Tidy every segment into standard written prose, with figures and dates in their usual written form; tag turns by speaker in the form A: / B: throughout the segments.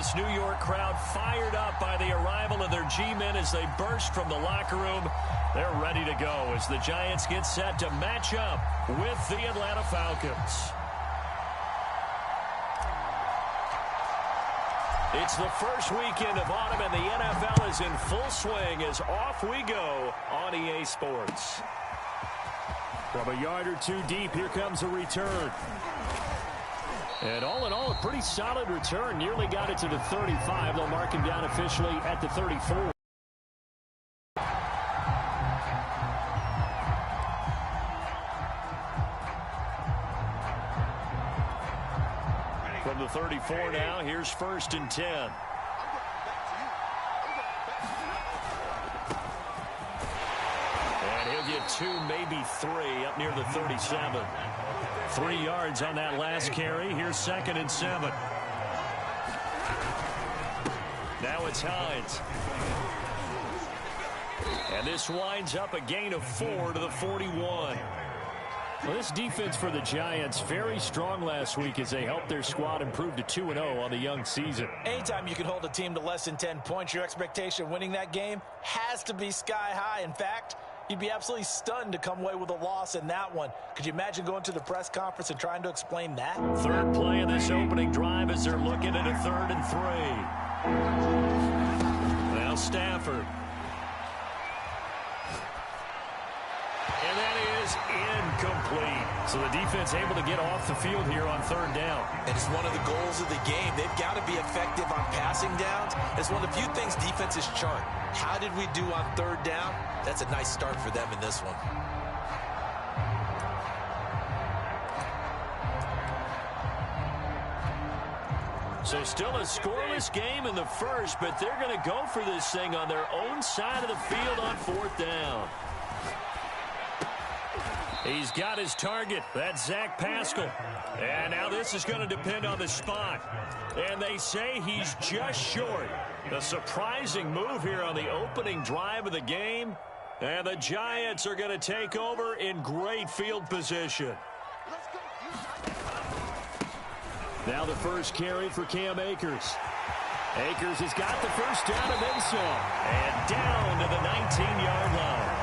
A: this New York crowd fired up by the arrival of their G-men as they burst from the locker room. They're ready to go as the Giants get set to match up with the Atlanta Falcons. It's the first weekend of autumn, and the NFL is in full swing as off we go on EA Sports. From a yard or two deep, here comes a return. And all in all, a pretty solid return. Nearly got it to the 35. They'll mark him down officially at the 34. From the 34 now, here's 1st and 10. And he'll get 2, maybe 3 up near the 37. 3 yards on that last carry. Here's 2nd and 7. Now it's Hines. And this winds up a gain of 4 to the 41. Well, this defense for the Giants, very strong last week as they helped their squad improve to 2-0 on the young season.
B: Anytime you can hold a team to less than 10 points, your expectation of winning that game has to be sky high. In fact, you'd be absolutely stunned to come away with a loss in that one. Could you imagine going to the press conference and trying to explain that?
A: Third play of this opening drive as they're looking at a 3rd and 3. Now Stafford. And that is incomplete. So the defense able to get off the field here on 3rd down.
B: And it's one of the goals of the game. They've got to be effective on passing downs. It's one of the few things defenses chart. How did we do on 3rd down? That's a nice start for them in this one.
A: So still a scoreless game in the first, but they're going to go for this thing on their own side of the field on 4th down. He's got his target. That's Zach Pascal. And now this is going to depend on the spot. And they say he's just short. A surprising move here on the opening drive of the game. And the Giants are going to take over in great field position. Now the first carry for Cam Akers. Akers has got the first down and then some. And down to the 19-yard line.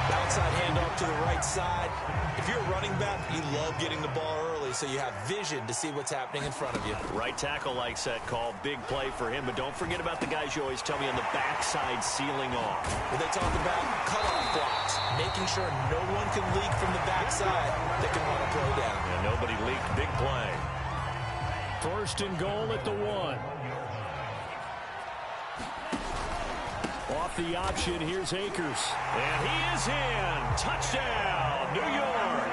B: Outside handoff to the right side. If you're a running back, you love getting the ball early so you have vision to see what's happening in front of you.
A: Right tackle likes that call. Big play for him. But don't forget about the guys you always tell me on the backside sealing off.
B: When they talk about cutoff blocks, making sure no one can leak from the backside that can run a play down.
A: And nobody leaked. Big play. 1st and goal at the 1. Off the option, here's Akers. And he is in. Touchdown, New York.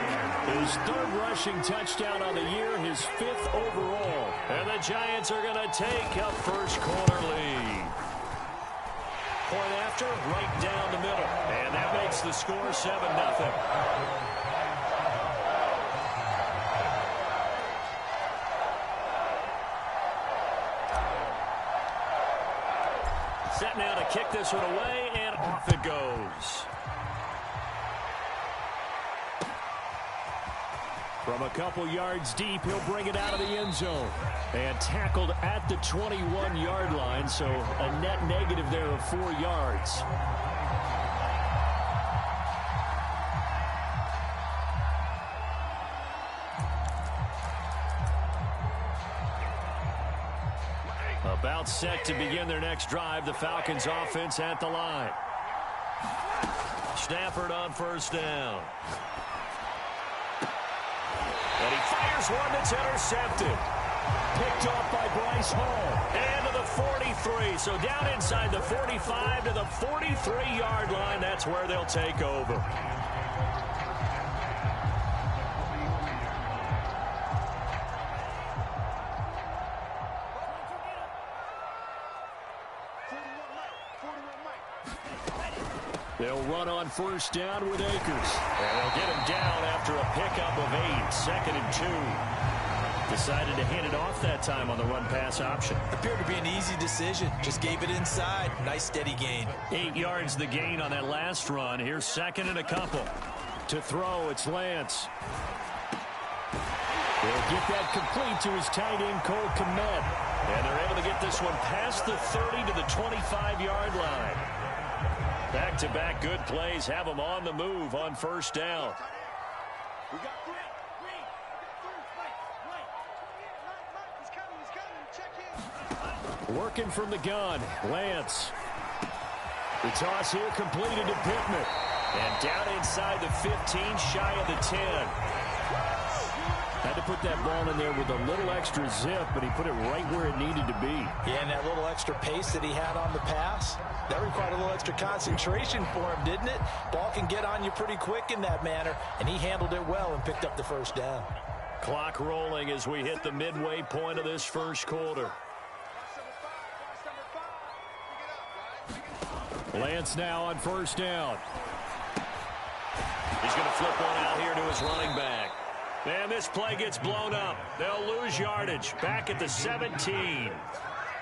A: His 3rd rushing touchdown on the year, his 5th overall. And the Giants are going to take a first-quarter lead. Point after, right down the middle. And that makes the score 7-0. Set now to kick this one away, and off it goes. From a couple yards deep, he'll bring it out of the end zone. And tackled at the 21-yard line, so a net negative there of 4 yards. About set to begin their next drive. The Falcons offense at the line. Stafford on 1st down. And he fires one that's intercepted. Picked off by Bryce Hall. And to the 43. So down inside the 45 to the 43-yard line. That's where they'll take over. They'll run on 1st down with Akers. And they'll get him down after a pickup of 8. 2nd and 2. Decided to hand it off that time on the run-pass option.
B: Appeared to be an easy decision. Just gave it inside. Nice steady gain.
A: 8 yards the gain on that last run. Here's 2nd and a couple. To throw, it's Lance. He'll get that complete to his tight end, Cole Kmet. And they're able to get this one past the 30 to the 25-yard line. Back-to-back good plays have them on the move on first down. Working from the gun, Lance. The toss here completed to Pittman. And down inside the 15, shy of the 10. Had to put that ball in there with a little extra zip, but he put it right where it needed to be.
B: Yeah, and that little extra pace that he had on the pass, that required a little extra concentration for him, didn't it? Ball can get on you pretty quick in that manner, and he handled it well and picked up the first down.
A: Clock rolling as we hit the midway point of this first quarter. Lance now on first down. He's going to flip one out here to his running back. And this play gets blown up. They'll lose yardage back at the 17.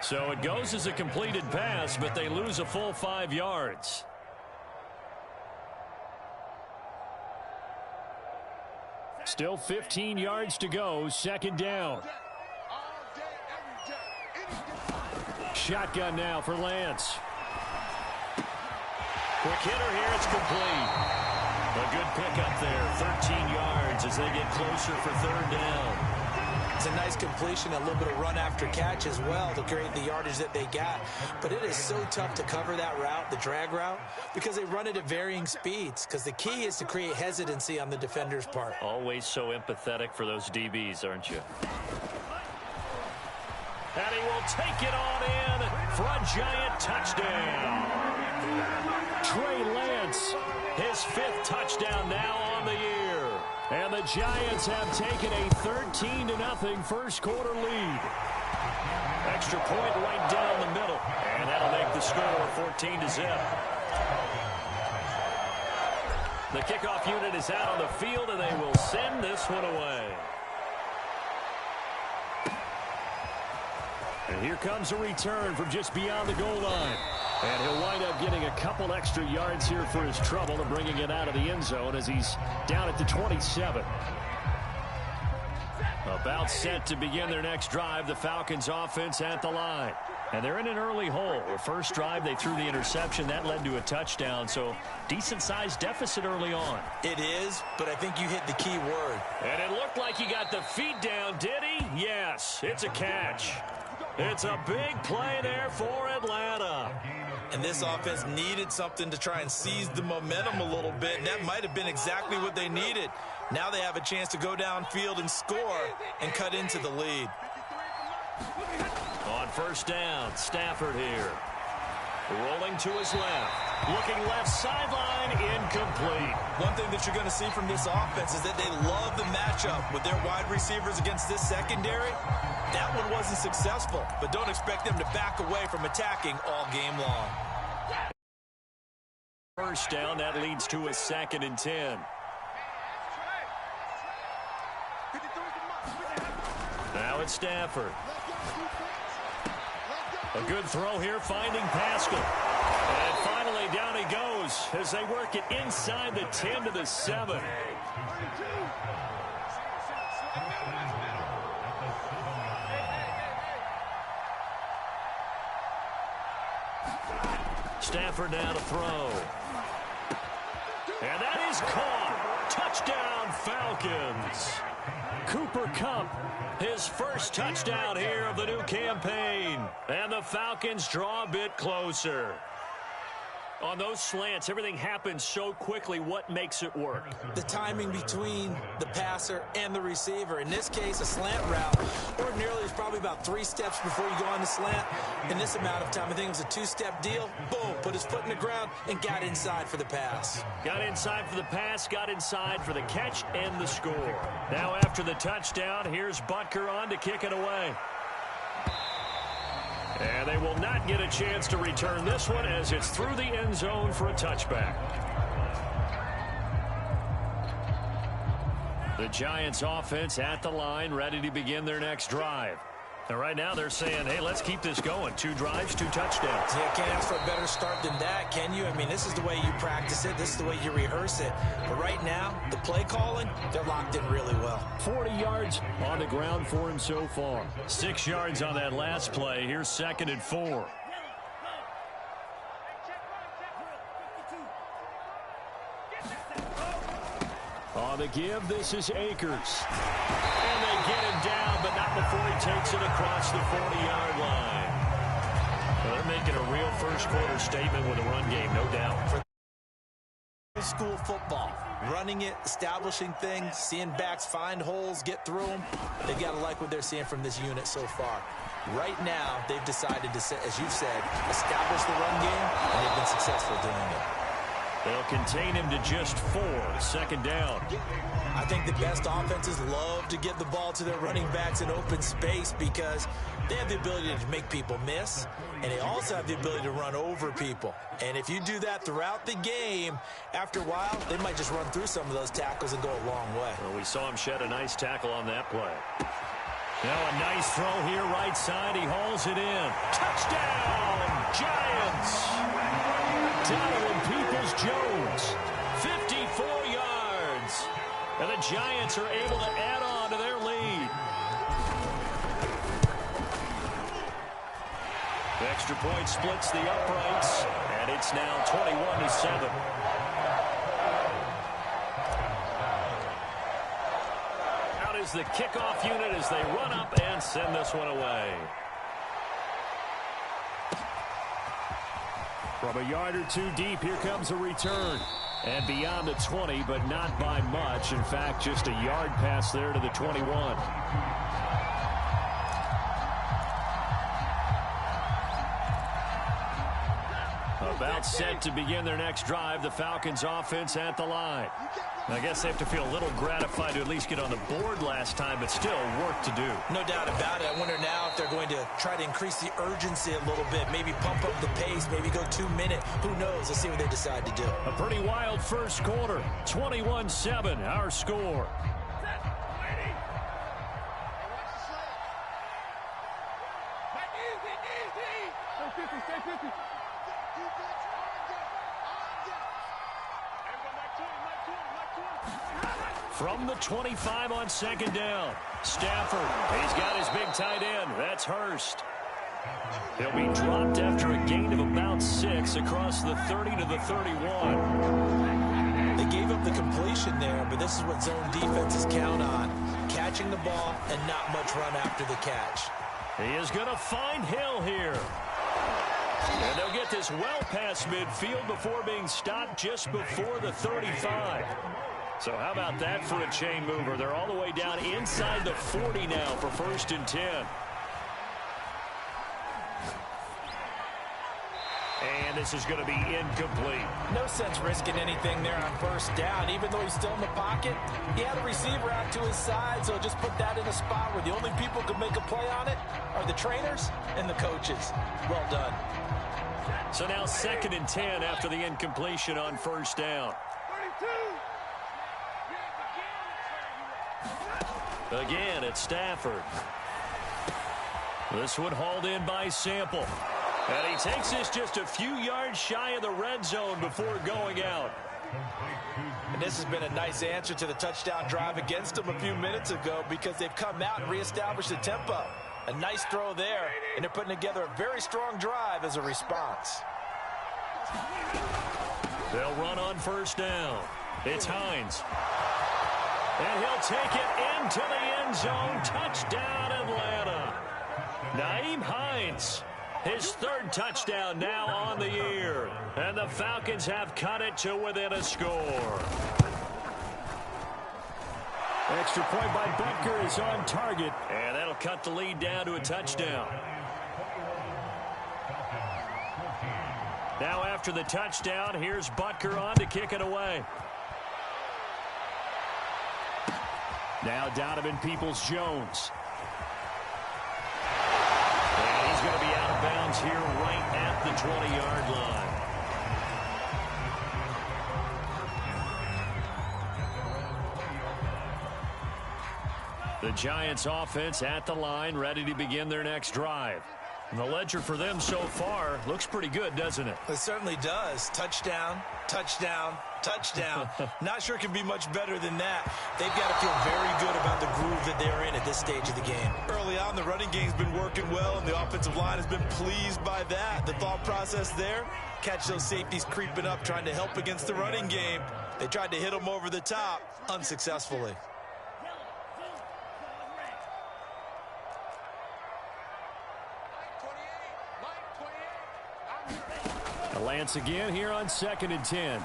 A: So it goes as a completed pass, but they lose a full 5 yards. Still 15 yards to go, second down. Shotgun now for Lance. Quick hitter here, it's complete. A good pickup there, 13 yards as they get closer for third down.
B: It's a nice completion, a little bit of run after catch as well to create the yardage that they got. But it is so tough to cover that route, the drag route, because they run it at varying speeds. Because the key is to create hesitancy on the defender's part.
A: Always so empathetic for those DBs, aren't you? And he will take it on in for a giant touchdown. Trey Lance, his 5th touchdown now on the year. And the Giants have taken a 13-0 first quarter lead. Extra point right down the middle. And that'll make the score 14-0. The kickoff unit is out on the field, and they will send this one away. And here comes a return from just beyond the goal line. And he'll wind up getting a couple extra yards here for his trouble and bringing it out of the end zone as he's down at the 27. About set to begin their next drive, the Falcons offense at the line. And they're in an early hole. The first drive, they threw the interception. That led to a touchdown, so decent-sized deficit early on.
B: It is, but I think you hit the key word.
A: And it looked like he got the feet down, did he? Yes, it's a catch. It's a big play there for Atlanta.
B: And this offense needed something to try and seize the momentum a little bit, and that might have been exactly what they needed. Now they have a chance to go downfield and score and cut into the lead.
A: On first down, Stafford here. Rolling to his left. Looking left sideline, incomplete.
B: One thing that you're going to see from this offense is that they love the matchup with their wide receivers against this secondary. That one wasn't successful, but don't expect them to back away from attacking all game long.
A: First down, that leads to a 2nd and 10. Now it's Stafford. A good throw here, finding Pascal. And finally, down he goes as they work it inside the 10 to the 7. Stafford now to throw. And that is caught. Touchdown, Falcons. Cooper Kupp, his first touchdown here of the new campaign. And the Falcons draw a bit closer. On those slants, everything happens so quickly. What makes it work?
B: The timing between the passer and the receiver. In this case, a slant route ordinarily is probably about 3 steps before you go on the slant. In this amount of time, I think it was a 2-step deal. Boom, put his foot in the ground and got inside for the pass.
A: Got inside for the pass, got inside for the catch and the score. Now after the touchdown, here's Butker on to kick it away. And they will not get a chance to return this one as it's through the end zone for a touchback. The Giants offense at the line, ready to begin their next drive. And right now they're saying, hey, let's keep this going. 2 drives, 2 touchdowns.
B: Yeah, can't ask for a better start than that, can you? I mean, this is the way you practice it. This is the way you rehearse it. But right now, the play calling, they're locked in really well.
A: 40 yards on the ground for him so far. 6 yards on that last play. Here's 2nd and 4. On the give, this is Akers. And they get him down, but not before he takes it across the 40-yard line. Well, they're making a real first-quarter statement with a run game, no doubt.
B: For school football, running it, establishing things, seeing backs find holes, get through them. They've got to like what they're seeing from this unit so far. Right now, they've decided to, as you said, establish the run game, and they've been successful doing it.
A: They'll contain him to just 4. 2nd down.
B: I think the best offenses love to get the ball to their running backs in open space because they have the ability to make people miss, and they also have the ability to run over people. And if you do that throughout the game, after a while, they might just run through some of those tackles and go a long way.
A: Well, we saw him shed a nice tackle on that play. Now a nice throw here, right side. He hauls it in. Touchdown, Giants! Donovan Peoples-Jones, 54 yards. And the Giants are able to add on to their lead. The extra point splits the uprights, and it's now 21-7. Out is the kickoff unit as they run up and send this one away. From a yard or 2 deep, here comes a return. And beyond the 20, but not by much. In fact, just a yard pass there to the 21. About set to begin their next drive, the Falcons offense at the line. I guess they have to feel a little gratified to at least get on the board last time, but still work to do.
B: No doubt about it. I wonder now if they're going to try to increase the urgency a little bit, maybe pump up the pace, maybe go 2-minute. Who knows? Let's see what they decide to do.
A: A pretty wild first quarter. 21-7, our score. From the 25 on 2nd down, Stafford, he's got his big tight end. That's Hurst. He'll be dropped after a gain of about 6 across the 30 to the 31.
B: They gave up the completion there, but this is what zone defenses count on. Catching the ball and not much run after the catch.
A: He is going to find Hill here. And they'll get this well past midfield before being stopped just before the 35. So how about that for a chain mover? They're all the way down inside the 40 now for 1st and 10. And this is going to be incomplete.
B: No sense risking anything there on 1st down. Even though he's still in the pocket, he had a receiver out to his side, so just put that in a spot where the only people who can make a play on it are the trainers and the coaches. Well done.
A: So now 2nd and 10 after the incompletion on 1st down. Again, it's Stafford. This one hauled in by Sample. And he takes this just a few yards shy of the red zone before going out.
B: And this has been a nice answer to the touchdown drive against them a few minutes ago because they've come out and reestablished the tempo. A nice throw there, and they're putting together a very strong drive as a response.
A: They'll run on 1st down. It's Hines. And he'll take it into the end zone. Touchdown, Atlanta. Nyheim Hines, his 3rd touchdown now on the year. And the Falcons have cut it to within a score. Extra point by Butker is on target. And that'll cut the lead down to a touchdown. Now after the touchdown, here's Butker on to kick it away. Now Donovan Peoples-Jones. And he's going to be out of bounds here right at the 20-yard line. The Giants offense at the line, ready to begin their next drive. And the ledger for them so far looks pretty good, doesn't it?
B: It certainly does. Touchdown, touchdown, touchdown. Not sure it can be much better than that. They've got to feel very good about the groove that they're in at this stage of the game. Early on, the running game's been working well, and the offensive line has been pleased by that. The thought process there, catch those safeties creeping up, trying to help against the running game. They tried to hit them over the top, unsuccessfully.
A: Lance again here on 2nd and 10.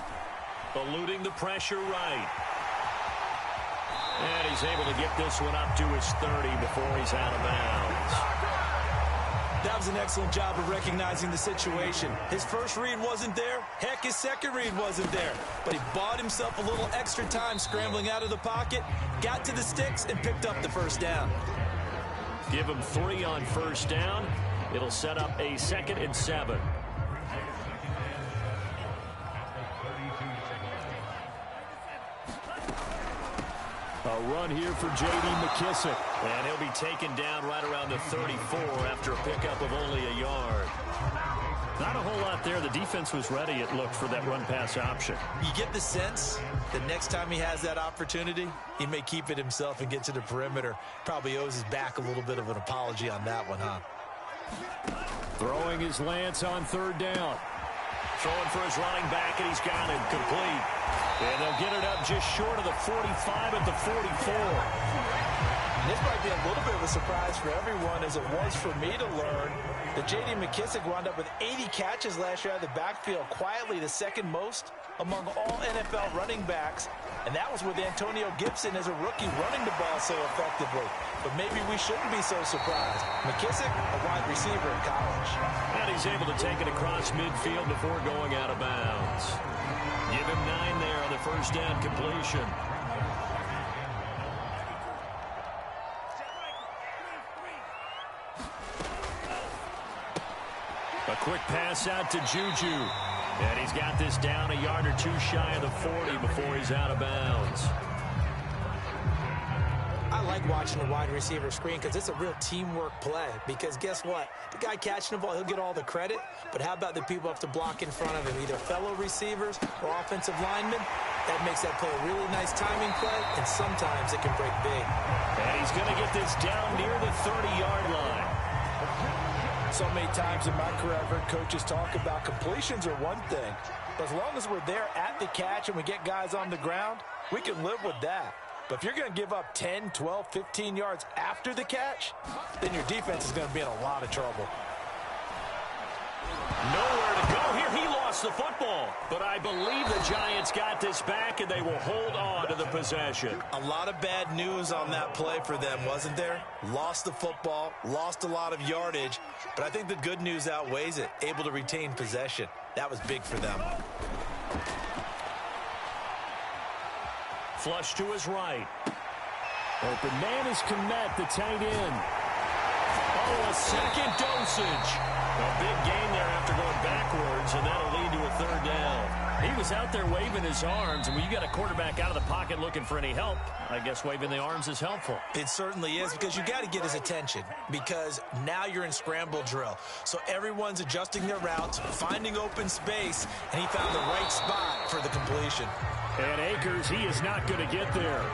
A: Eluding the pressure right. And he's able to get this one up to his 30 before he's out of bounds.
B: That was an excellent job of recognizing the situation. His first read wasn't there. Heck, his second read wasn't there. But he bought himself a little extra time scrambling out of the pocket, got to the sticks, and picked up the first down.
A: Give him 3 on first down. It'll set up a 2nd and 7. A run here for J.D. McKissick. And he'll be taken down right around the 34 after a pickup of only a yard. Not a whole lot there. The defense was ready, it looked, for that run-pass option.
B: You get the sense that next time he has that opportunity, he may keep it himself and get to the perimeter. Probably owes his back a little bit of an apology on that one, huh?
A: Throwing his Lance on 3rd down. Throwing for his running back, and he's got it complete. And they'll get it up just short of the 45 at the 44.
B: This might be a little bit of a surprise for everyone, as it was for me to learn that J.D. McKissick wound up with 80 catches last year out of the backfield, quietly the second most among all NFL running backs. And that was with Antonio Gibson as a rookie running the ball so effectively. But maybe we shouldn't be so surprised. McKissick, a wide receiver in college.
A: And he's able to take it across midfield before going out of bounds. Give him 9 there on the first down completion. A quick pass out to Juju. And he's got this down a yard or 2 shy of the 40 before he's out of bounds.
B: I like watching the wide receiver screen because it's a real teamwork play. Because guess what? The guy catching the ball, he'll get all the credit. But how about the people have to block in front of him, either fellow receivers or offensive linemen? That makes that play a really nice timing play, and sometimes it can break big.
A: And he's going to get this down near the 30-yard line.
B: So many times in my career, I've heard coaches talk about completions are one thing. But as long as we're there at the catch and we get guys on the ground, we can live with that. But if you're going to give up 10, 12, 15 yards after the catch, then your defense is going to be in a lot of trouble.
A: Nowhere to go here. He lost the football. But I believe the Giants got this back, and they will hold on to the possession.
B: A lot of bad news on that play for them, wasn't there? Lost the football, lost a lot of yardage. But I think the good news outweighs it. Able to retain possession. That was big for them.
A: Flush to his right. Open man is Kmet, the tight end. Oh, a second dosage. A big gain there after going backwards, and that'll lead to a 3rd down. He was out there waving his arms, and when you got a quarterback out of the pocket looking for any help, I guess waving the arms is helpful.
B: It certainly is, because you got to get his attention, because now you're in scramble drill. So everyone's adjusting their routes, finding open space, and he found the right spot for the completion.
A: And Akers, he is not going to get there.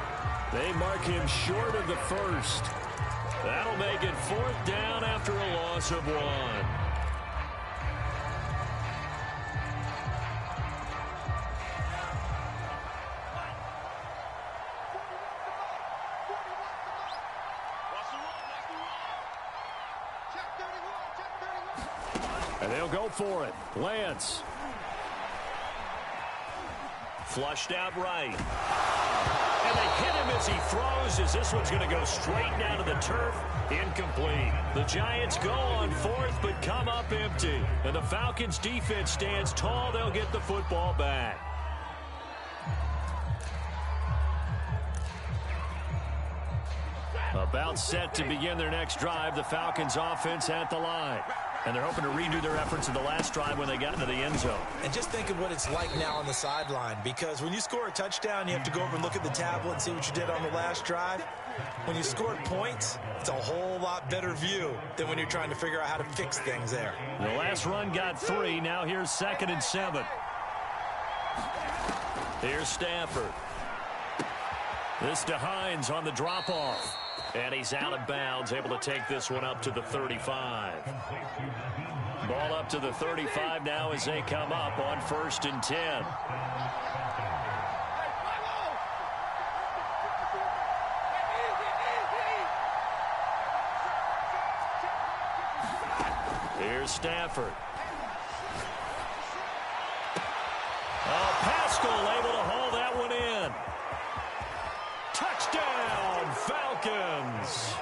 A: They mark him short of the 1st. That'll make it 4th down after a loss of 1. And they'll go for it. Lance. Flushed out right. And they hit him as he throws, as this one's going to go straight down to the turf. Incomplete. The Giants go on 4th, but come up empty. And the Falcons' defense stands tall. They'll get the football back. About set to begin their next drive. The Falcons' offense at the line. And they're hoping to redo their efforts in the last drive when they got into the end zone.
B: And just think of what it's like now on the sideline, because when you score a touchdown, you have to go over and look at the tablet and see what you did on the last drive. When you scored points, it's a whole lot better view than when you're trying to figure out how to fix things there.
A: The last run got 3. Now here's 2nd and 7. Here's Stafford. This to Hines on the drop-off. And he's out of bounds, able to take this one up to the 35. Ball up to the 35 now as they come up on 1st and 10. Here's Stafford. Oh, Pascal able to haul that one in. Touchdown, Falcons.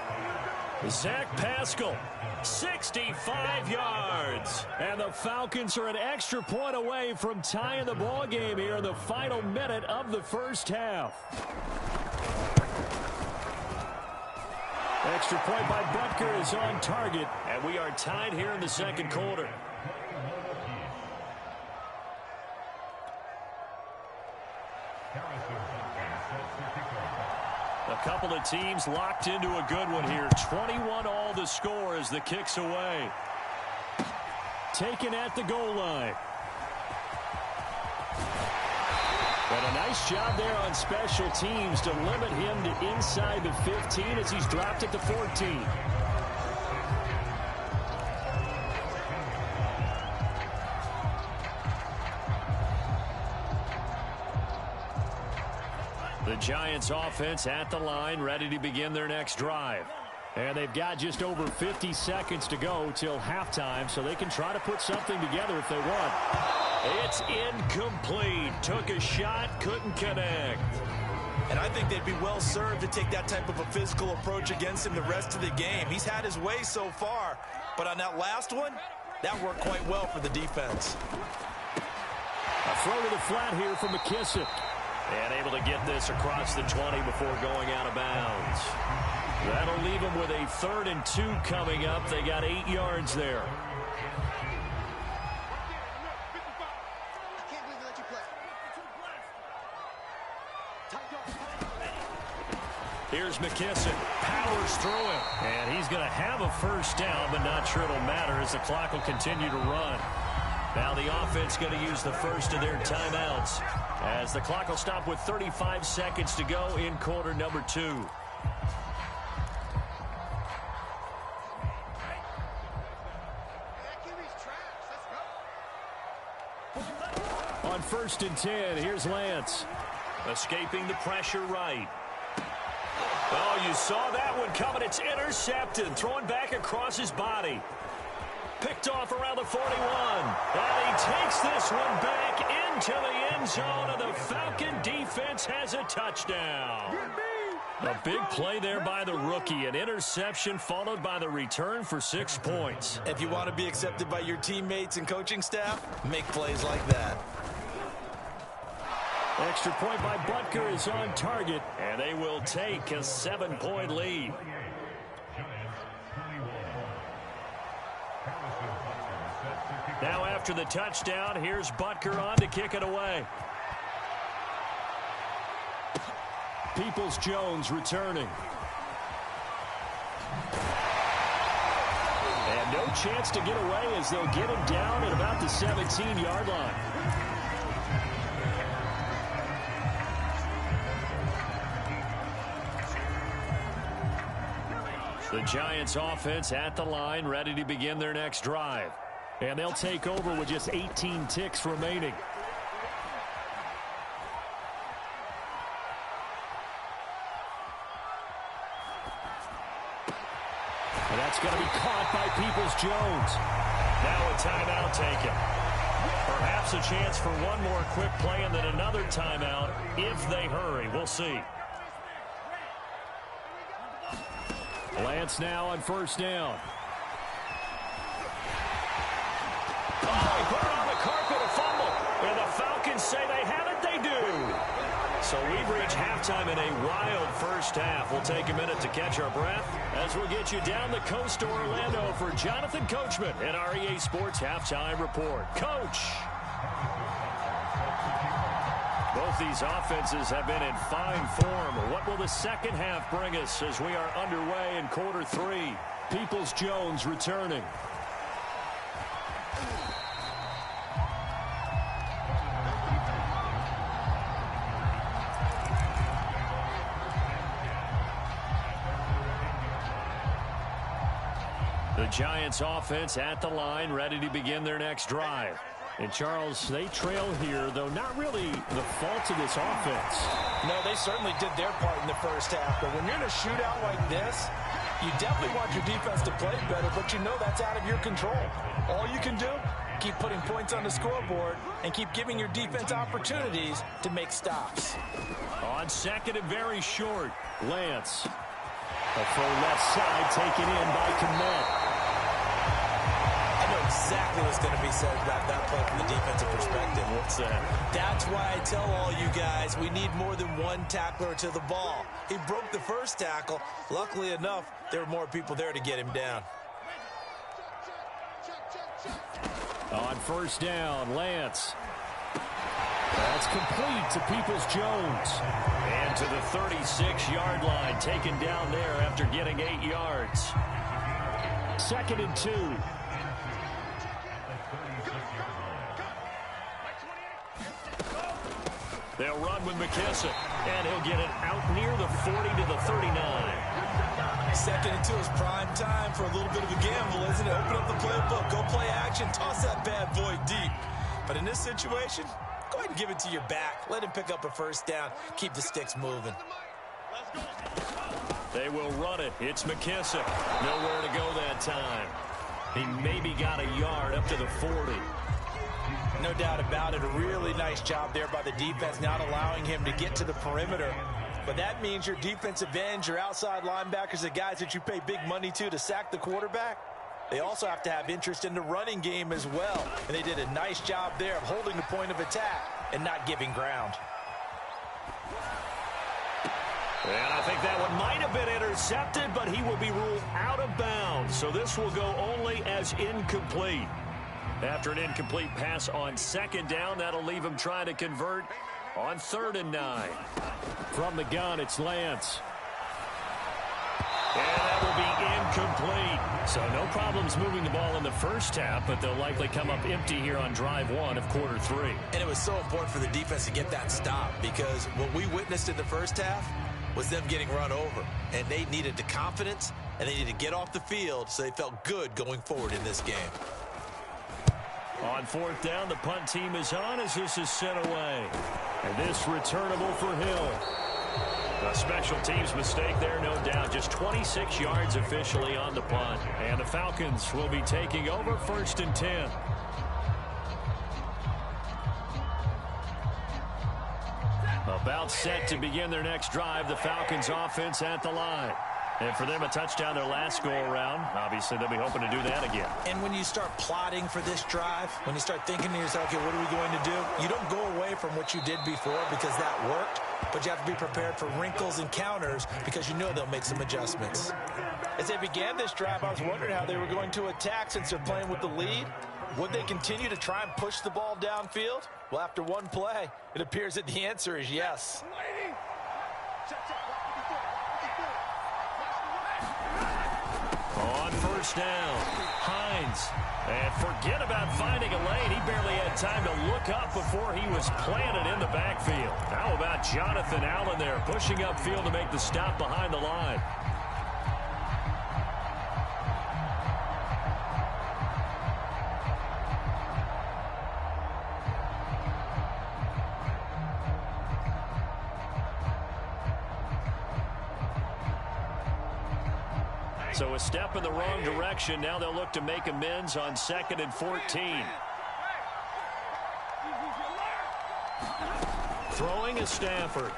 A: Zach Pascal, 65 yards. And the Falcons are an extra point away from tying the ball game here in the final minute of the first half. Extra point by Butker is on target, and we are tied here in the second quarter. A couple of teams locked into a good one here. 21 all the score as the kick's away. Taken at the goal line. And a nice job there on special teams to limit him to inside the 15 as he's dropped at the 14. The Giants offense at the line, ready to begin their next drive. And they've got just over 50 seconds to go till halftime, so they can try to put something together if they want. It's incomplete. Took a shot, couldn't connect.
B: And I think they'd be well served to take that type of a physical approach against him the rest of the game. He's had his way so far, but on that last one, that worked quite well for the defense.
A: A throw to the flat here from McKissick. And able to get this across the 20 before going out of bounds. That'll leave them with a 3rd and 2 coming up. They got 8 yards there. Here's McKissick. Powers through him. And he's going to have a first down, but not sure it'll matter as the clock will continue to run. Now the offense going to use the first of their timeouts as the clock will stop with 35 seconds to go in quarter number 2. On 1st and 10, here's Lance. Escaping the pressure right. Oh, you saw that one coming. It's intercepted. Throwing back across his body. Picked off around the 41. And he takes this one back into the end zone, and the Falcon defense has a touchdown. A big play there by the rookie. An interception followed by the return for 6 points.
B: If you want to be accepted by your teammates and coaching staff, make plays like that.
A: Extra point by Butker is on target, and they will take a 7-point lead. Now after the touchdown, here's Butker on to kick it away. Peoples-Jones returning. And no chance to get away as they'll get him down at about the 17-yard line. The Giants offense at the line, ready to begin their next drive. And they'll take over with just 18 ticks remaining. And that's going to be caught by Peoples-Jones. Now a timeout taken. Perhaps a chance for one more quick play and then another timeout if they hurry. We'll see. Lance now on 1st down. Oh, he put it on the carpet, a fumble. And the Falcons say they have it, they do. So we've reached halftime in a wild first half. We'll take a minute to catch our breath as we'll get you down the coast to Orlando for Jonathan Coachman at our EA Sports Halftime Report. Coach! Both these offenses have been in fine form. What will the second half bring us as we are underway in quarter three? Peoples-Jones returning. The Giants offense at the line, ready to begin their next drive. And, Charles, they trail here, though not really the fault of this offense.
B: No, they certainly did their part in the first half. But when you're in a shootout like this, you definitely want your defense to play better, but you know that's out of your control. All you can do, keep putting points on the scoreboard and keep giving your defense opportunities to make stops.
A: On second and very short, Lance. A full left side taken in by Kmet.
B: Exactly what's going to be said about that play from the defensive perspective.
A: What's that?
B: That's why I tell all you guys we need more than one tackler to the ball. He broke the first tackle. Luckily enough, there were more people there to get him down.
A: On first down, Lance. That's complete to Peoples-Jones. And to the 36-yard line, taken down there after getting 8 yards. 2nd and 2. They'll run with McKissick, and he'll get it out near the 40 to the 39.
B: 2nd and 2 is prime time for a little bit of a gamble, isn't it? Open up the playbook, go play action, toss that bad boy deep. But in this situation, go ahead and give it to your back. Let him pick up a first down. Keep the sticks moving.
A: They will run it. It's McKissick. Nowhere to go that time. He maybe got a yard up to the 40.
B: No doubt about it. A really nice job there by the defense, not allowing him to get to the perimeter. But that means your defensive ends, your outside linebackers, the guys that you pay big money to sack the quarterback, they also have to have interest in the running game as well. And they did a nice job there of holding the point of attack and not giving ground.
A: And I think that one might have been intercepted, but he will be ruled out of bounds. So this will go only as incomplete. After an incomplete pass on 2nd down, that'll leave him trying to convert on 3rd and 9. From the gun, it's Lance. And that will be incomplete. So no problems moving the ball in the first half, but they'll likely come up empty here on drive 1 of quarter 3.
B: And it was so important for the defense to get that stop, because what we witnessed in the first half was them getting run over. And they needed the confidence, and they needed to get off the field so they felt good going forward in this game.
A: On 4th down, the punt team is on as this is sent away. And this returnable for Hill. A special teams mistake there, no doubt. Just 26 yards officially on the punt. And the Falcons will be taking over 1st and 10. About set to begin their next drive. The Falcons offense at the line. And for them, a touchdown their last go-around. Obviously, they'll be hoping to do that again.
B: And when you start plotting for this drive, when you start thinking to yourself, okay, what are we going to do? You don't go away from what you did before because that worked, but you have to be prepared for wrinkles and counters because you know they'll make some adjustments. As they began this drive, I was wondering how they were going to attack since they're playing with the lead. Would they continue to try and push the ball downfield? Well, after one play, it appears that the answer is yes.
A: On 1st down, Hines. And forget about finding a lane. He barely had time to look up before he was planted in the backfield. How about Jonathan Allen there pushing upfield to make the stop behind the line? So a step in the wrong direction. Now they'll look to make amends on 2nd and 14. Throwing is Stafford.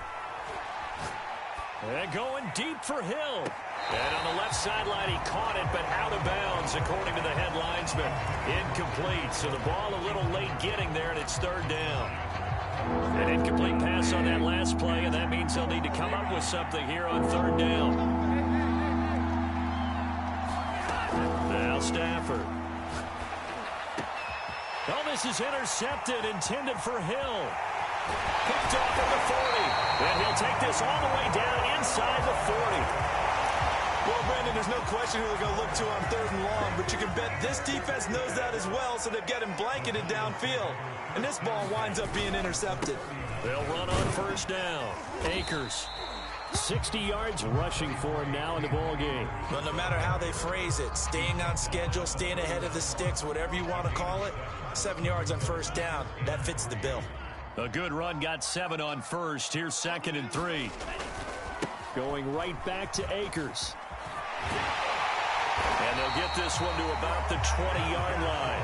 A: And going deep for Hill. And on the left sideline, he caught it, but out of bounds, according to the head linesman. Incomplete. So the ball a little late getting there, and it's 3rd down. An incomplete pass on that last play, and that means they'll need to come up with something here on third down. Now Stafford. Oh, this is intercepted, intended for Hill. Picked off at the 40. And he'll take this all the way down inside the 40.
B: Well, Brandon, there's no question who they're going to look to on third and long, but you can bet this defense knows that as well, so they've got him blanketed downfield. And this ball winds up being intercepted.
A: They'll run on first down. Akers, 60 yards rushing for him now in the ball game.
B: Well, no matter how they phrase it, staying on schedule, staying ahead of the sticks, whatever you want to call it, 7 yards on first down, that fits the bill.
A: A good run, got 7 on first. Here's 2nd and 3. Going right back to Akers. And they'll get this one to about the 20-yard line.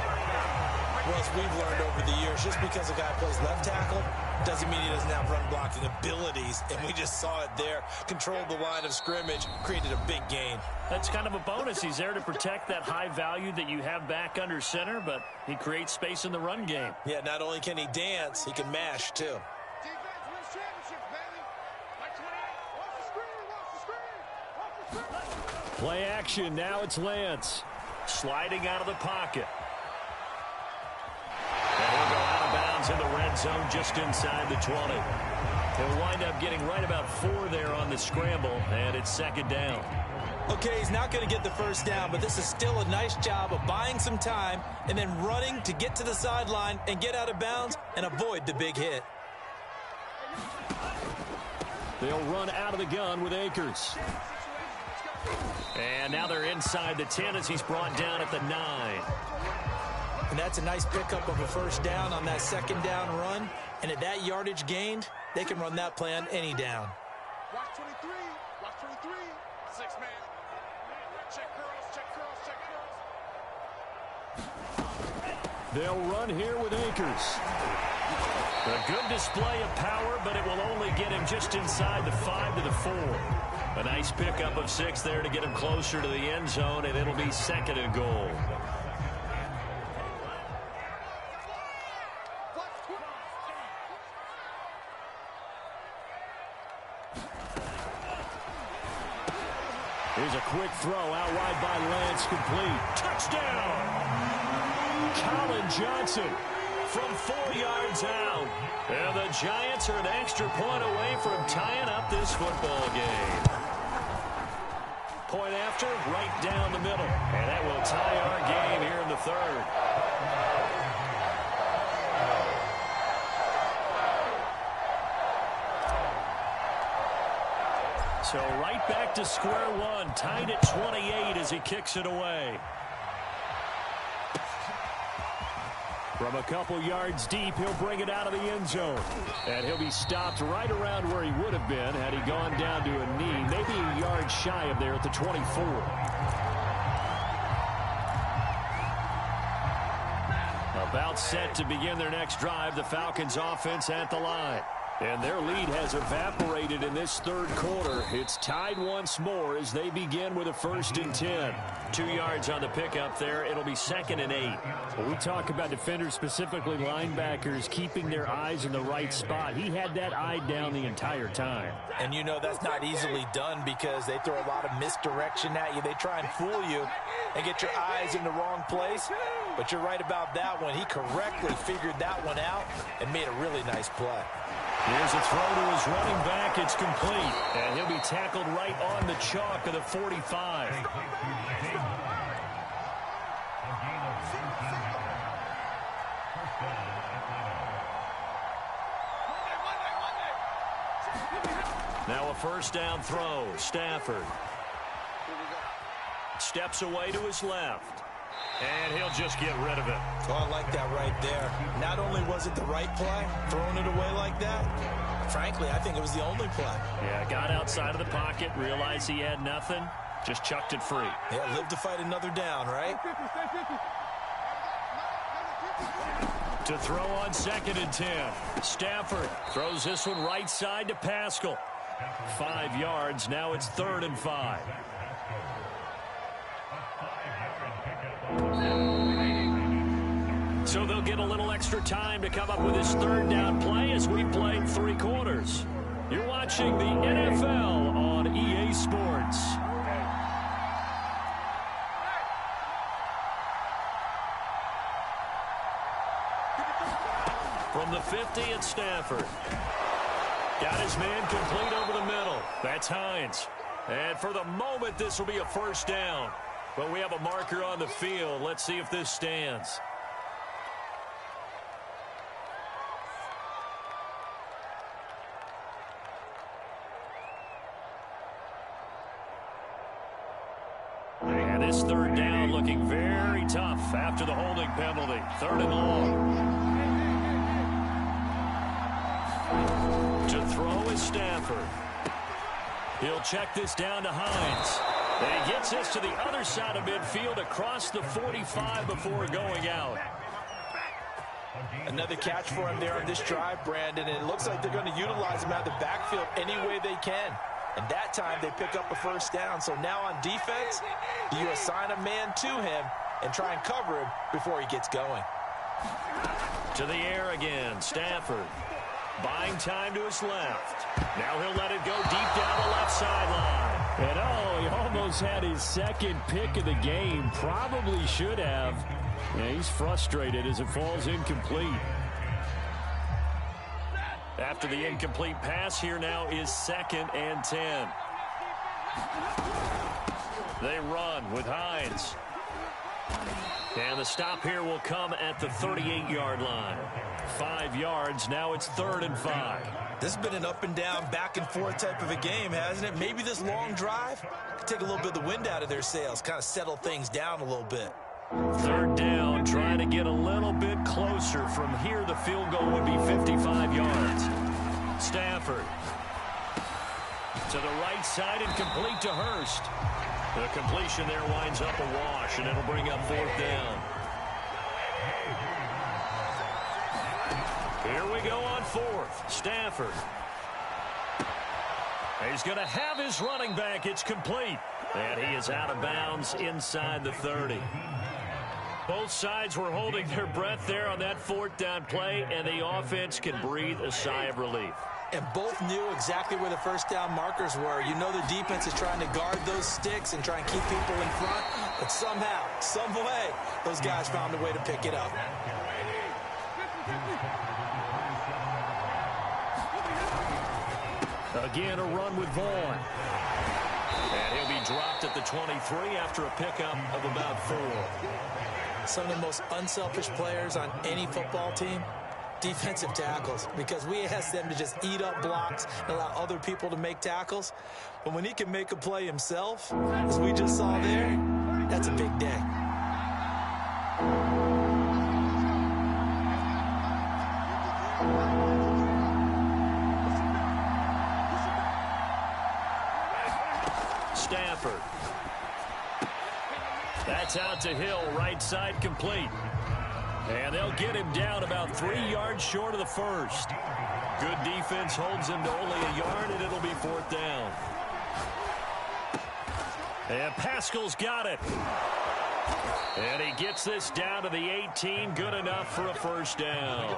B: Well, as we've learned over the years, just because a guy plays left tackle doesn't mean he doesn't have run-blocking abilities, and we just saw it there. Controlled the line of scrimmage, created a big gain.
A: That's kind of a bonus. He's there to protect that high value that you have back under center, but he creates space in the run game.
B: Yeah, not only can he dance, he can mash, too.
A: Play action. Now it's Lance. Sliding out of the pocket. And he'll go out of bounds in the red zone just inside the 20. He'll wind up getting right about 4 there on the scramble, and it's 2nd down.
B: Okay, he's not going to get the first down, but this is still a nice job of buying some time and then running to get to the sideline and get out of bounds and avoid the big hit.
A: They'll run out of the gun with Akers. And now they're inside the 10 as he's brought down at the 9.
B: And that's a nice pickup of a first down on that 2nd down run. And at that yardage gained, they can run that play on any down.
C: Watch 23. Watch 23. 6-man. Check curls. Check curls. Check curls.
A: They'll run here with Akers. A good display of power, but it will only get him just inside the 5 to the 4. A nice pickup of 6 there to get him closer to the end zone, and it'll be 2nd and goal. Here's a quick throw out wide by Lance, complete. Touchdown! Colin Johnson from 4 yards out. And the Giants are an extra point away from tying up this football game. Point after, right down the middle. And that will tie our game here in the 3rd. So right back to square one, tied at 28 as he kicks it away. From a couple yards deep, he'll bring it out of the end zone. And he'll be stopped right around where he would have been had he gone down to a knee, maybe a yard shy of there at the 24. About set to begin their next drive, the Falcons offense at the line. And their lead has evaporated in this 3rd quarter. It's tied once more as they begin with a 1st and 10. 2 yards on the pickup there. It'll be 2nd and 8. When we talk about defenders, specifically linebackers, keeping their eyes in the right spot, he had that eye down the entire time.
B: And you know that's not easily done because they throw a lot of misdirection at you. They try and fool you and get your eyes in the wrong place. But you're right about that one. He correctly figured that one out and made a really nice play.
A: Here's a throw to his running back. It's complete. And he'll be tackled right on the chalk of the 45. Now a 1st down throw. Stafford steps away to his left. And he'll just get rid of it.
B: Oh, I like that right there. Not only was it the right play, throwing it away like that, frankly, I think it was the only play.
A: Yeah, got outside of the pocket, realized he had nothing, just chucked it free.
B: Yeah, live to fight another down, right?
A: To throw on 2nd and 10. Stafford throws this one right side to Pascal. 5 yards, now it's 3rd and 5. So they'll get a little extra time to come up with his third down play as we played 3 quarters. You're watching the NFL on EA Sports. From the 50 at Stafford. Got his man complete over the middle. That's Hines. And for the moment, this will be a first down. But we have a marker on the field. Let's see if this stands. And this third down looking very tough after the holding penalty. 3rd and long. To throw is Stafford. He'll check this down to Hines. And he gets this to the other side of midfield across the 45 before going out.
B: Another catch for him there on this drive, Brandon. And it looks like they're going to utilize him out of the backfield any way they can. And that time they pick up a first down. So now on defense, you assign a man to him and try and cover him before he gets going.
A: To the air again, Stafford. Buying time to his left. Now he'll let it go deep down the left sideline. And oh, he almost had his second pick of the game. Probably should have. Yeah, he's frustrated as it falls incomplete. After the incomplete pass, here now is 2nd and 10. They run with Hines. And the stop here will come at the 38-yard line. 5 yards. Now it's 3rd and 5.
B: This has been an up and down, back and forth type of a game, hasn't it? Maybe this long drive could take a little bit of the wind out of their sails, kind of settle things down a little bit.
A: 3rd down, trying to get a little bit closer. From here, the field goal would be 55 yards. Stafford. To the right side and complete to Hurst. The completion there winds up a wash, and it'll bring up 4th down. Here we go on 4th. Stafford. He's going to have his running back. It's complete. And he is out of bounds inside the 30. Both sides were holding their breath there on that 4th down play, and the offense can breathe a sigh of relief.
B: And both knew exactly where the first down markers were. You know the defense is trying to guard those sticks and try and keep people in front. But somehow, some way, those guys found a way to pick it up.
A: Again, a run with Vaughn. And he'll be dropped at the 23 after a pickup of about 4.
B: Some of the most unselfish players on any football team, defensive tackles, because we ask them to just eat up blocks and allow other people to make tackles. But when he can make a play himself, as we just saw there, that's a big day.
A: Stafford. That's out to Hill, right side complete. And they'll get him down about 3 yards short of the first. Good defense holds him to only a yard, and it'll be 4th down. And Pascal's got it. And he gets this down to the 18, good enough for a first down.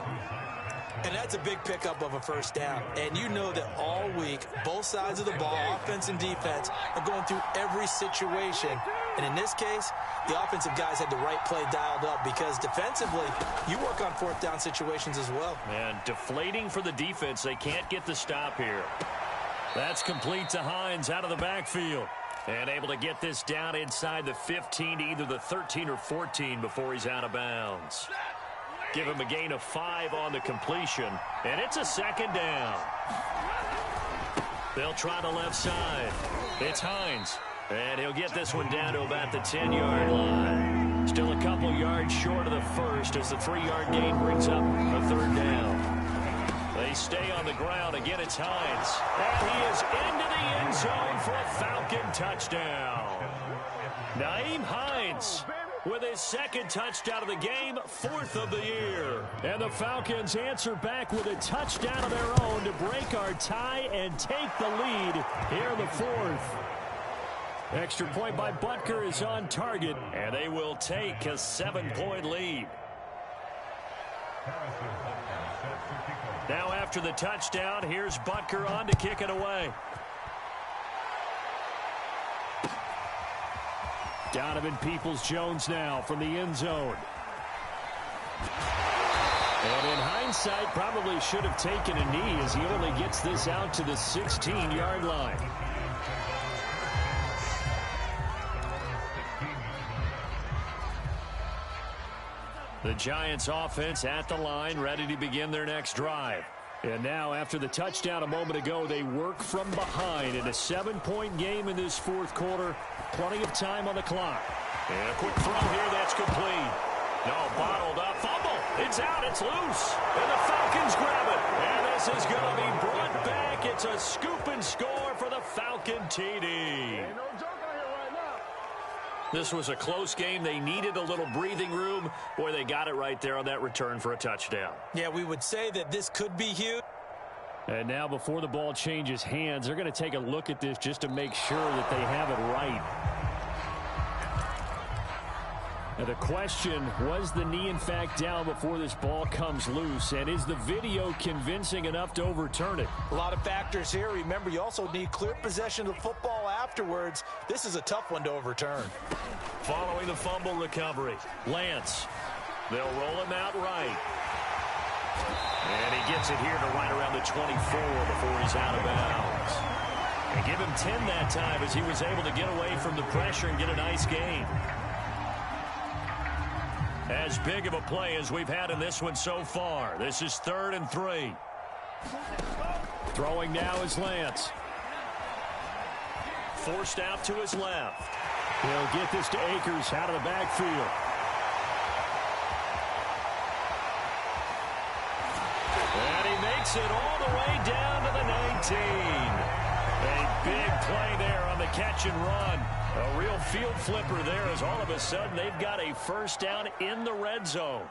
B: And that's a big pickup of a first down. And you know that all week, both sides of the ball, offense and defense, are going through every situation. And in this case, the offensive guys had the right play dialed up because defensively, you work on 4th down situations as well.
A: And deflating for the defense. They can't get the stop here. That's complete to Hines out of the backfield. And able to get this down inside the 15 to either the 13 or 14 before he's out of bounds. Give him a gain of 5 on the completion. And it's a 2nd down. They'll try the left side. It's Hines. And he'll get this one down to about the 10-yard line. Still a couple yards short of the first as the 3-yard gain brings up a 3rd down. They stay on the ground. Again, it's Hines. And he is into the end zone for a Falcon touchdown. Nyheim Hines with his 2nd touchdown of the game, 4th of the year. And the Falcons answer back with a touchdown of their own to break our tie and take the lead here in the 4th. Extra point by Butker is on target, and they will take a 7-point lead. Now after the touchdown, here's Butker on to kick it away. Donovan Peoples-Jones now from the end zone. And in hindsight, probably should have taken a knee as he only gets this out to the 16-yard line. The Giants offense at the line, ready to begin their next drive. And now, after the touchdown a moment ago, they work from behind in a 7-point game in this fourth quarter. Plenty of time on the clock. And a quick throw here, that's complete. No, bottled up, fumble. It's out, it's loose. And the Falcons grab it. And this is going to be brought back. It's a scoop and score for the Falcon TD. This was a close game. They needed a little breathing room. Boy, they got it right there on that return for a touchdown.
B: Yeah, we would say that this could be huge.
A: And now before the ball changes hands, they're going to take a look at this just to make sure that they have it right. Now the question, was the knee in fact down before this ball comes loose? And is the video convincing enough to overturn it?
B: A lot of factors here. Remember, you also need clear possession of the football afterwards. This is a tough one to overturn.
A: Following the fumble recovery, Lance. They'll roll him out right. And he gets it here to right around the 24 before he's out of bounds. And give him 10 that time as he was able to get away from the pressure and get a nice gain. As big of a play as we've had in this one so far. This is 3rd and 3. Throwing now is Lance. Forced out to his left. He'll get this to Akers out of the backfield. And he makes it all the way down to the 19. A big play there on the catch and run. A real field flipper there as all of a sudden they've got a first down in the red zone.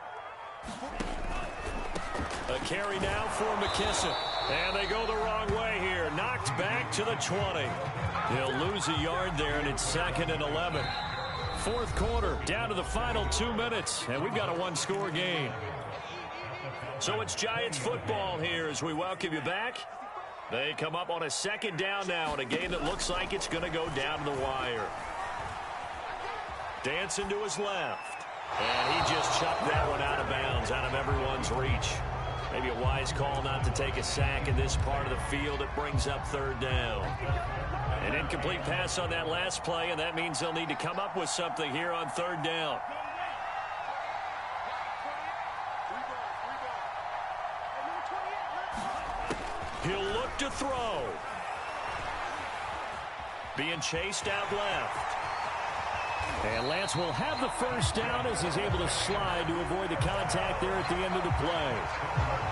A: A carry now for McKissick. And they go the wrong way here. Knocked back to the 20. He'll lose a yard there, and it's 2nd and 11. Fourth quarter, down to the final 2 minutes, and we've got a one-score game. So it's Giants football here as we welcome you back. They come up on a 2nd down now in a game that looks like it's going to go down to the wire. Dancing to his left. And he just chucked that one out of bounds, out of everyone's reach. Maybe a wise call not to take a sack in this part of the field. It brings up 3rd down. An incomplete pass on that last play, and that means they'll need to come up with something here on 3rd down. He'll look to throw. Being chased out left. And Lance will have the first down as he's able to slide to avoid the contact there at the end of the play.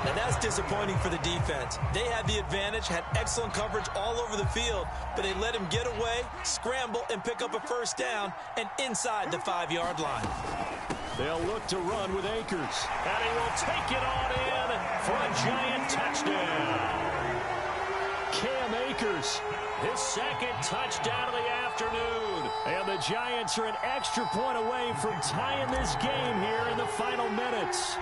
B: And that's disappointing for the defense. They had the advantage, had excellent coverage all over the field, but they let him get away, scramble, and pick up a first down, and inside the 5-yard line.
A: They'll look to run with Akers. And he will take it on in for a Giant touchdown. Cam Akers, his 2nd touchdown of the afternoon. And the Giants are an extra point away from tying this game here in the final minutes.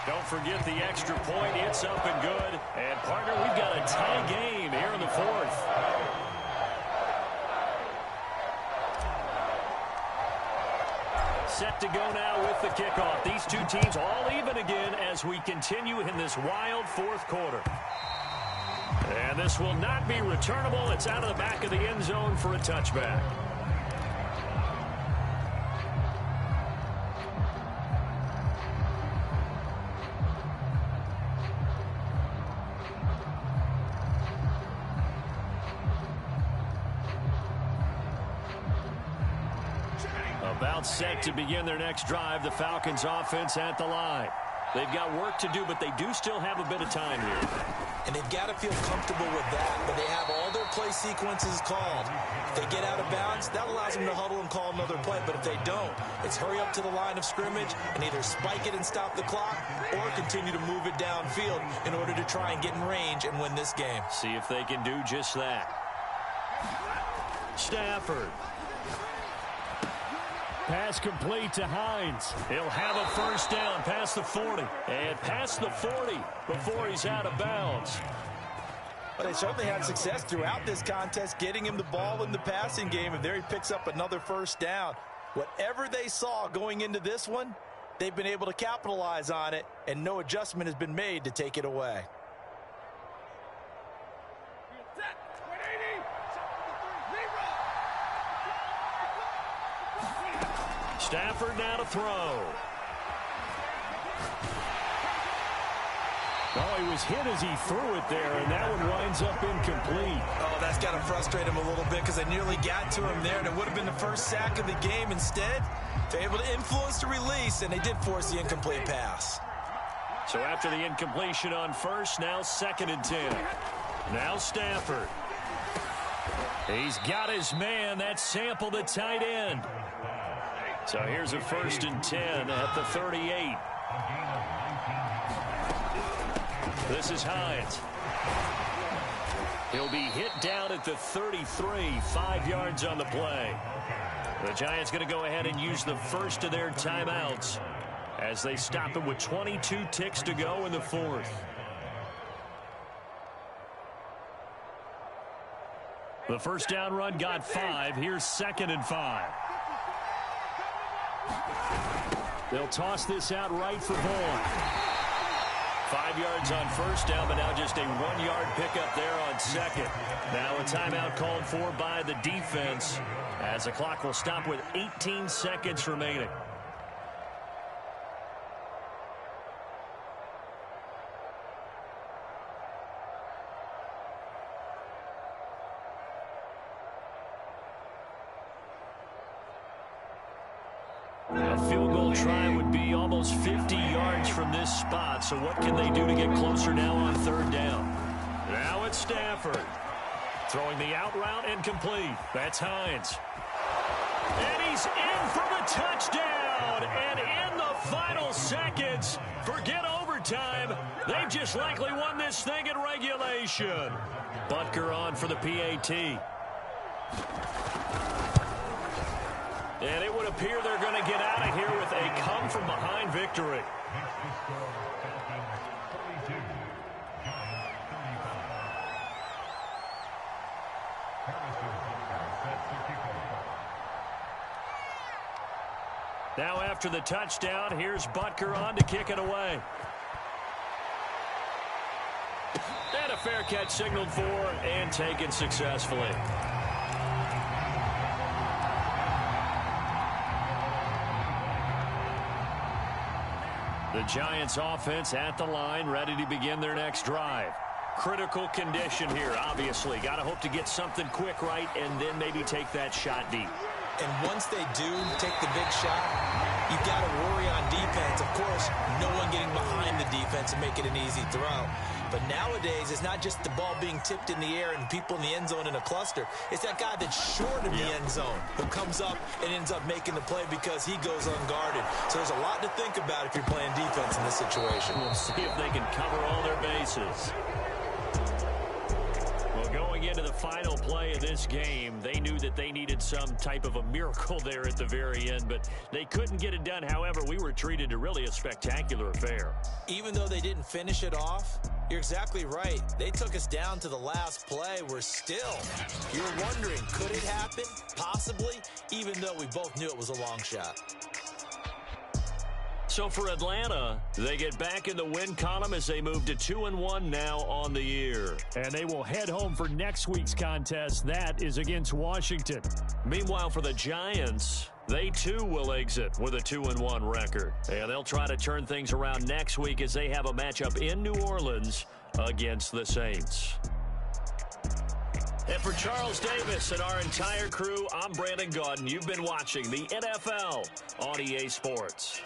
A: Don't forget the extra point. It's up and good. And, partner, we've got a tie game here in the 4th. Set to go now with the kickoff. These two teams all even again as we continue in this wild 4th quarter. And this will not be returnable. It's out of the back of the end zone for a touchback. About set to begin their next drive. The Falcons offense at the line. They've got work to do, but they do still have a bit of time here.
B: And they've got to feel comfortable with that, but they have all their play sequences called. If they get out of bounds, that allows them to huddle and call another play. But if they don't, it's hurry up to the line of scrimmage and either spike it and stop the clock or continue to move it downfield in order to try and get in range and win this game.
A: See if they can do just that. Stafford. Pass complete to Hines. He'll have a first down past the 40. And past the 40 before he's out of bounds.
B: But they certainly had success throughout this contest, getting him the ball in the passing game, and there he picks up another first down. Whatever they saw going into this one, they've been able to capitalize on it, and no adjustment has been made to take it away.
A: Stafford now to throw. Oh, he was hit as he threw it there, and that one winds up incomplete.
B: Oh, that's got to frustrate him a little bit because they nearly got to him there, and it would have been the first sack of the game. Instead, they're able to influence the release, and they did force the incomplete pass.
A: So after the incompletion on first, now 2nd and 10. Now Stafford. He's got his man. That's Sample, the tight end. So here's a 1st and 10 at the 38. This is Hines. He'll be hit down at the 33, 5 yards on the play. The Giants going to go ahead and use the first of their timeouts as they stop him with 22 ticks to go in the 4th. The first down run got 5. Here's 2nd and 5. They'll toss this out right for Vaughn. 5 yards on first down, but now just a 1-yard pickup there on 2nd. Now a timeout called for by the defense as the clock will stop with 18 seconds remaining. A field goal try would be almost 50 yards from this spot. So what can they do to get closer now on 3rd down? Now it's Stafford. Throwing the out route and complete. That's Hines. And he's in for the touchdown. And in the final seconds, forget overtime. They've just likely won this thing in regulation. Butker on for the PAT. And it would appear they're going to get out of here with a come-from-behind victory. Now after the touchdown, here's Butker on to kick it away. And a fair catch signaled for and taken successfully. The Giants offense at the line, ready to begin their next drive. Critical condition here, obviously. Got to hope to get something quick right and then maybe take that shot deep.
B: And once they do take the big shot, you've got to worry on defense. Of course, no one getting behind the defense and make it an easy throw. But nowadays, it's not just the ball being tipped in the air and people in the end zone in a cluster. It's that guy that's short of the end zone who comes up and ends up making the play because he goes unguarded. So there's a lot to think about if you're playing defense in this situation.
A: We'll see if they can cover all their bases. Well, going into the final play of this game, they knew that they needed some type of a miracle there at the very end, but they couldn't get it done. However, we were treated to really a spectacular affair.
B: Even though they didn't finish it off, you're exactly right. They took us down to the last play. We're still, you're wondering, could it happen? Possibly, even though we both knew it was a long shot.
A: So for Atlanta, they get back in the win column as they move to 2-1 now on the year. And they will head home for next week's contest. That is against Washington. Meanwhile, for the Giants, they too will exit with a 2-1 record. And they'll try to turn things around next week as they have a matchup in New Orleans against the Saints. And for Charles Davis and our entire crew, I'm Brandon Gaudin. You've been watching the NFL on EA Sports.